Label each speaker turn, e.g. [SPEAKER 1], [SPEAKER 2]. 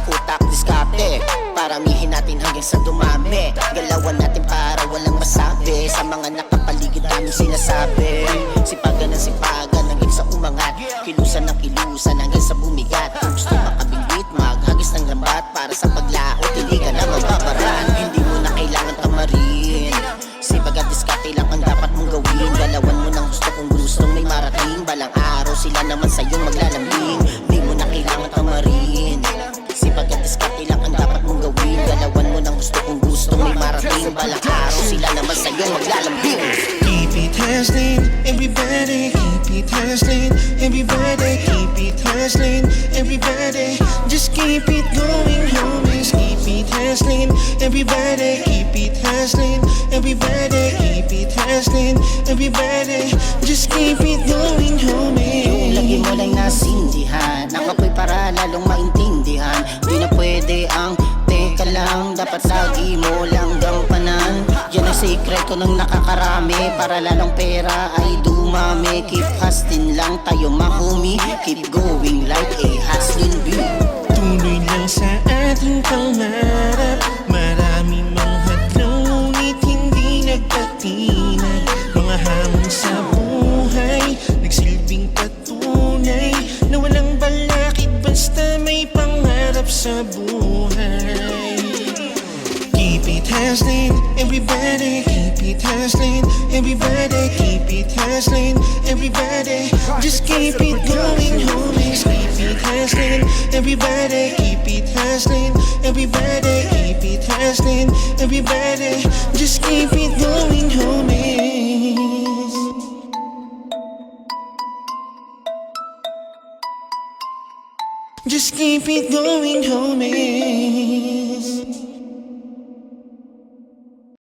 [SPEAKER 1] Utak, diskarte, paramihin natin hanggang sa dumami. Galawan natin para walang masabi. Sa mga nakapaligid namin sinasabi. Sipagan ng sipagan hanggang sa umangat. Kilusan ng kilusan hanggang sa bumigat. Kung gusto makabingwit, maghagis ng lambat. Para sa paglaot, hindi ka na magbabaran. Hindi mo na kailangan tamarin. Sipag at diskarte lang ang dapat mong gawin. Galawan mo ng gusto kung gustong may marating. Balang araw sila naman sa'yong maglalambing. Hindi mo na kailangan tamarin. Sipag at diskarte lang ang dapat mong gawin. Galawan mo ng gusto kung gusto may marating. Balang araw sila naman sa'yo maglalambing.
[SPEAKER 2] Keep it hustling, everybody. Keep it hustling, everybody. Keep it hustling, everybody. Just keep it going, homies. Keep it hustling, everybody. Keep it hustling, everybody. Keep it hustling, everybody. Just keep it going, homies.
[SPEAKER 1] Yung lagi mo lang nasindihan, ang ako'y para lalong maintindihan. Di na pwede ang teka lang, dapat lagi mo lang gampanan. Yan ang secret ko nung nakakarami, para lalong pera ay dumami. Keep hustling lang tayo mahumi, keep going like a hustling bee.
[SPEAKER 2] Tuloy lang sa ating pangarap. Marami mang hadlang, ngunit hindi nagpatinag. Mga hamon sa buhay, nagsilbing patunay na walang balakid basta may pangarap sa buhay. Keep it hustling, everybody. Keep it hustling, everybody. Keep it hustling, everybody. Just keep it going, homies. Keep it hustling, everybody. Keep it hustling, everybody. Keep it hustling, everybody. Just keep it going, homies. Just keep it going, homies.